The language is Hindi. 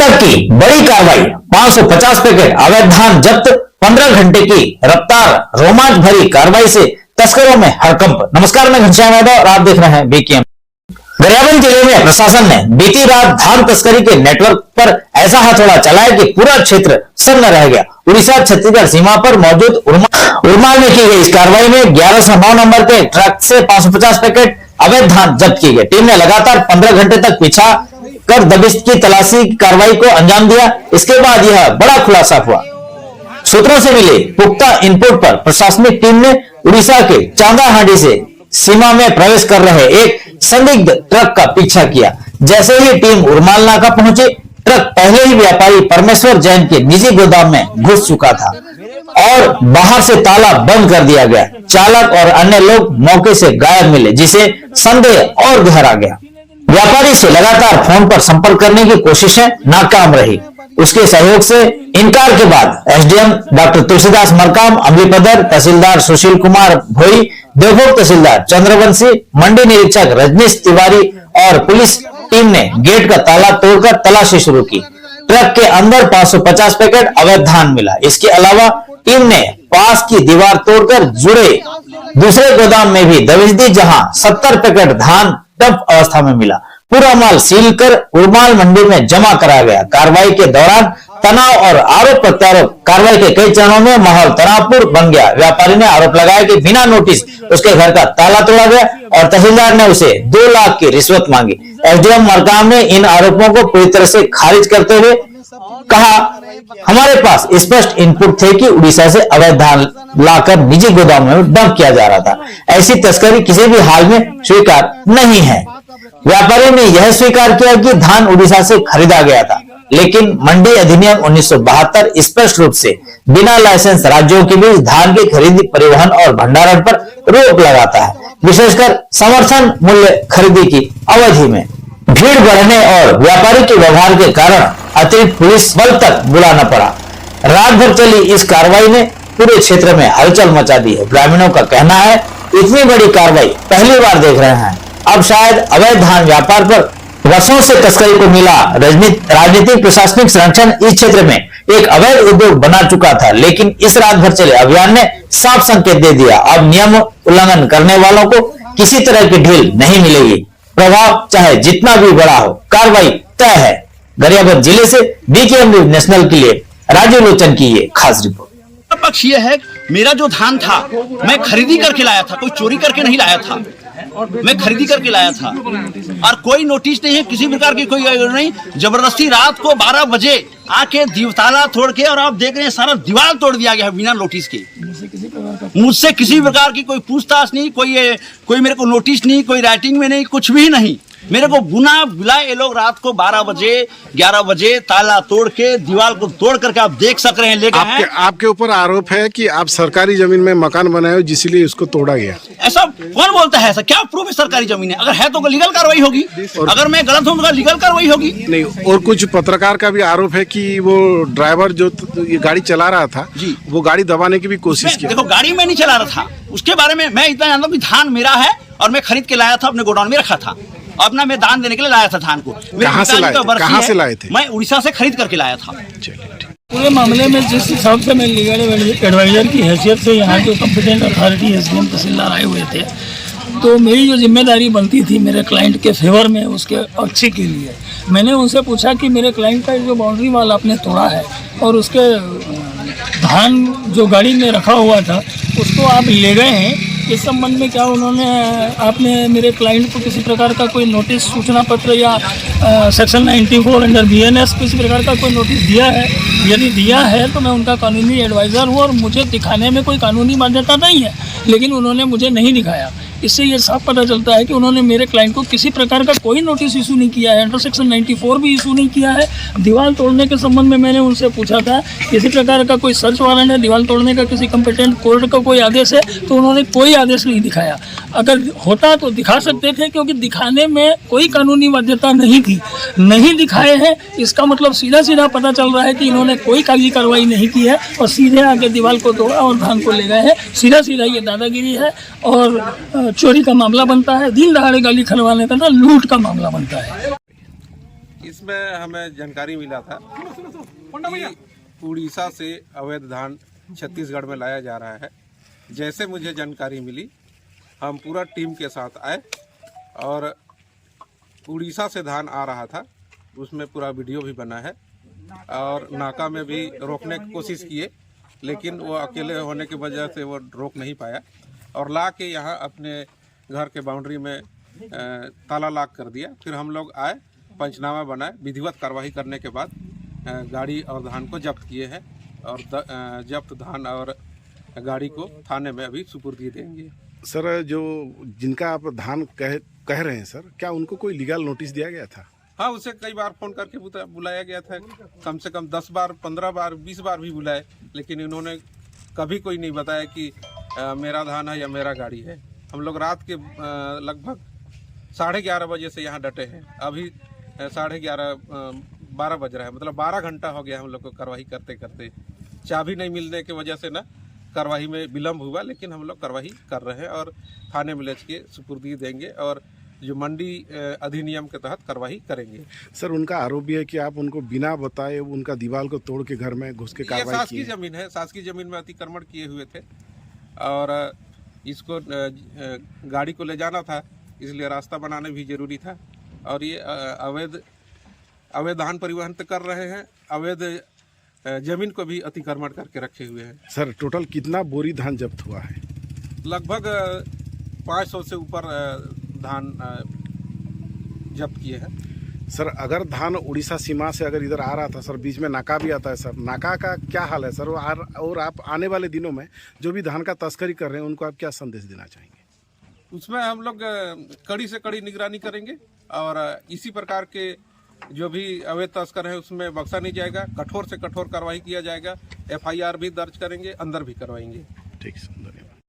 तक की बड़ी कार्रवाई, 550 पैकेट अवैध धान जब्त, 15 घंटे की रफ्तार, रोमांच भरी कार्रवाई से तस्करों में हड़कंप। नमस्कार, मैं घनश्याम यादव और आप देख रहे हैं बीकेएम। गरियाबंद जिले में प्रशासन ने बीती रात धान तस्करी के नेटवर्क पर ऐसा हथौड़ा चलाया कि पूरा क्षेत्र सन्न रह गया। उड़ीसा छत्तीसगढ़ सीमा पर मौजूद उरमाल में की गई इस कार्रवाई में 1109 नंबर के ट्रक से 550 पैकेट अवैध धान जब्त किए गए। टीम ने लगातार 15 घंटे तक पीछा कर दबिश की तलाशी कार्रवाई को अंजाम दिया। इसके बाद यह बड़ा खुलासा हुआ। सूत्रों से मिले पुख्ता इनपुट पर प्रशासनिक टीम ने उड़ीसा के चांदाहांडी से सीमा में प्रवेश कर रहे एक संदिग्ध ट्रक का पीछा किया। जैसे ही टीम उरमाल नाका पहुंची, ट्रक पहले ही व्यापारी परमेश्वर जैन के निजी गोदाम में घुस चुका था और बाहर से ताला बंद कर दिया गया। चालक और अन्य लोग मौके से गायब मिले, जिसे संदेह और गहरा गया। व्यापारी से लगातार फोन पर संपर्क करने की कोशिशें नाकाम रही। उसके सहयोग से इनकार के बाद एसडीएम डॉक्टर तुलसीदास मरकाम, अमलीपदर तहसीलदार सुशील कुमार भोई, देवभोग तहसीलदार चंद्रवंशी, मंडी निरीक्षक रजनीश तिवारी और पुलिस टीम ने गेट का ताला तोड़कर तलाशी शुरू की। ट्रक के अंदर 550 पैकेट अवैध धान मिला। इसके अलावा टीम ने पास की दीवार तोड़कर जुड़े दूसरे गोदाम में भी दबिश दी, जहां 70 पैकेट धान डंप अवस्था में मिला। पूरा माल सील कर उरमाल मंडी में जमा कराया गया। कार्रवाई के दौरान तनाव और आरोप प्रत्यारोप, कार्रवाई के कई चरणों में माहौल तनावपूर्ण बन गया। व्यापारी ने आरोप लगाया कि बिना नोटिस उसके घर का ताला तोड़ा गया और तहसीलदार ने उसे 2 लाख की रिश्वत मांगी। एसडीएम मरकाम ने इन आरोपों को पूरी तरह से खारिज करते हुए कहा, हमारे पास स्पष्ट इनपुट थे कि उड़ीसा से अवैध धान लाकर निजी गोदाम में डंप किया जा रहा था। ऐसी तस्करी किसी भी हाल में स्वीकार नहीं है। व्यापारी ने यह स्वीकार किया कि धान उड़ीसा से खरीदा गया था, लेकिन मंडी अधिनियम 1972 स्पष्ट रूप से बिना लाइसेंस राज्यों के बीच धान की खरीदी, परिवहन और भंडारण पर रोक लगाता है, विशेषकर समर्थन मूल्य खरीदी की अवधि में। भीड़ बढ़ने और व्यापारी के व्यवहार के कारण अतिरिक्त पुलिस बल तक बुलाना पड़ा। रात भर चली इस कार्रवाई ने पूरे क्षेत्र में हलचल मचा दी है। ग्रामीणों का कहना है, इतनी बड़ी कार्रवाई पहली बार देख रहे हैं। अब शायद अवैध धान व्यापार पर वर्षों से तस्करी को मिला राजनीतिक प्रशासनिक संरक्षण इस क्षेत्र में एक अवैध उद्योग बना चुका था, लेकिन इस रात भर चले अभियान ने साफ संकेत दे दिया। अब नियम उल्लंघन करने वालों को किसी तरह की ढील नहीं मिलेगी। प्रभाव चाहे जितना भी बड़ा हो, कार्रवाई तय है। गरियाबंद जिले से बीकेएम न्यूज नेशनल के लिए राजीव लोचन की ये खास रिपोर्ट। पक्ष ये है, मेरा जो धान था मैं खरीदी करके लाया था, कोई चोरी करके नहीं लाया था, मैं खरीदी करके लाया था और कोई नोटिस नहीं है, किसी प्रकार की कोई नहीं। जबरदस्ती रात को 12 बजे आके ताला तोड़ के, और आप देख रहे हैं सारा दीवार तोड़ दिया गया है बिना नोटिस के। मुझसे किसी प्रकार की कोई पूछताछ नहीं, कोई मेरे को नोटिस नहीं, कोई राइटिंग में नहीं, कुछ भी नहीं। मेरे को गुना बुलाए ये लोग रात को 12 बजे 11 बजे ताला तोड़ के, दीवार को तोड़ करके आप देख सक रहे हैं। आपके ऊपर आरोप है कि आप सरकारी जमीन में मकान बनाए हो, जिसलिए उसको तोड़ा गया। ऐसा कौन बोलता है? ऐसा क्या प्रूफ है? सरकारी जमीन है, अगर है तो लीगल कार्रवाई होगी, अगर मैं गलत हूँ तो लीगल कार्रवाई होगी। नहीं, और कुछ पत्रकार का भी आरोप है कि वो ड्राइवर जो ये गाड़ी चला रहा था जी, वो गाड़ी दबाने की भी कोशिश की। देखो, गाड़ी में नहीं चला रहा था, उसके बारे में मैं इतना जानता हूँ कि धान मेरा है और मैं खरीद के लाया था, अपने गोडाउन में रखा था, अपना मैं दान देने के लिए लाया था धान को। कहाँ से लाए थे? मैं उड़ीसा से खरीद करके लाया था। पूरे मामले में जिस हिसाब से मैं लीगल एडवाइजर की हैसियत से यहाँ के कंपिटेंट अथॉरिटी एसडीएम तहसीलदार आए हुए थे, तो मेरी जो जिम्मेदारी बनती थी मेरे क्लाइंट के फेवर में, उसके अच्छे के लिए, मैंने उनसे पूछा कि मेरे क्लाइंट का जो बाउंड्री वाल आपने तोड़ा है और उसके धान जो गाड़ी में रखा हुआ था उसको आप ले गए हैं, इस संबंध में क्या आपने मेरे क्लाइंट को किसी प्रकार का कोई नोटिस, सूचना पत्र या सेक्शन 94 अंडर बीएनएस किसी प्रकार का कोई नोटिस दिया है? यदि दिया है तो मैं उनका कानूनी एडवाइज़र हूँ और मुझे दिखाने में कोई कानूनी बाध्यता नहीं है, लेकिन उन्होंने मुझे नहीं दिखाया। इससे ये साफ पता चलता है कि उन्होंने मेरे क्लाइंट को किसी प्रकार का कोई नोटिस इशू नहीं किया है, अंडर सेक्शन 94 भी इशू नहीं किया है। दीवार तोड़ने के संबंध में मैंने उनसे पूछा था किसी प्रकार का कोई सर्च वारंट है, दीवार तोड़ने का किसी कंपिटेंट कोर्ट का कोई आदेश है, तो उन्होंने कोई आदेश नहीं दिखाया। अगर होता तो दिखा सकते थे, क्योंकि दिखाने में कोई कानूनी बाध्यता नहीं थी। नहीं दिखाए हैं, इसका मतलब सीधा सीधा पता चल रहा है कि इन्होंने कोई कागजी कार्रवाई नहीं की है और सीधे आके दीवार को तोड़ा और धान को ले गए हैं। सीधा सीधा ये दादागिरी है और चोरी का मामला बनता है, दिन दहाड़े गाली खलवाने का ना लूट का मामला बनता है। इसमें हमें जानकारी मिला था कि उड़ीसा से अवैध धान छत्तीसगढ़ में लाया जा रहा है। जैसे मुझे जानकारी मिली, हम पूरा टीम के साथ आए और उड़ीसा से धान आ रहा था, उसमें पूरा वीडियो भी बना है और नाका में भी रोकने की कोशिश किए, लेकिन वो अकेले होने की वजह से वो रोक नहीं पाया और ला के यहाँ अपने घर के बाउंड्री में ताला लॉक कर दिया। फिर हम लोग आए, पंचनामा बनाए, विधिवत कार्रवाई करने के बाद गाड़ी और धान को जब्त किए हैं और जब्त धान और गाड़ी को थाने में अभी सुपुर्द देंगे। सर, जो जिनका आप धान कह रहे हैं सर, क्या उनको कोई लीगल नोटिस दिया गया था? हाँ, उसे कई बार फोन करके बुलाया गया था, कम से कम 10 बार, 15 बार, 20 बार भी बुलाए, लेकिन इन्होंने कभी कोई नहीं बताया कि मेरा धान है या मेरा गाड़ी है। हम लोग रात के लगभग 11:30 बजे से यहाँ डटे हैं। अभी 11:30 12 बज रहा है, मतलब 12 घंटा हो गया हम लोग को कार्रवाई करते करते। चाबी नहीं मिलने की वजह से ना कार्रवाई में विलम्ब हुआ, लेकिन हम लोग कार्रवाई कर रहे हैं और थाने में ले के सुपुर्दी देंगे और जो मंडी अधिनियम के तहत कार्रवाई करेंगे। सर, उनका आरोप भी है कि आप उनको बिना बताए उनका दीवार को तोड़ के घर में घुस के कार्रवाई की। शासकीय जमीन है, शासकीय जमीन में अतिक्रमण किए हुए थे और इसको गाड़ी को ले जाना था, इसलिए रास्ता बनाना भी जरूरी था। और ये अवैध धान परिवहन तो कर रहे हैं, अवैध जमीन को भी अतिक्रमण करके रखे हुए हैं। सर, टोटल कितना बोरी धान जब्त हुआ है? लगभग 500 से ऊपर धान जब्त किए हैं। सर, अगर धान उड़ीसा सीमा से अगर इधर आ रहा था सर, बीच में नाका भी आता है सर, नाका का क्या हाल है सर? और आप आने वाले दिनों में जो भी धान का तस्करी कर रहे हैं उनको आप क्या संदेश देना चाहेंगे? उसमें हम लोग कड़ी से कड़ी निगरानी करेंगे और इसी प्रकार के जो भी अवैध तस्कर है उसमें बख्शा नहीं जाएगा, कठोर से कठोर कार्रवाई किया जाएगा। FIR भी दर्ज करेंगे, अंदर भी करवाएंगे। ठीक है, धन्यवाद।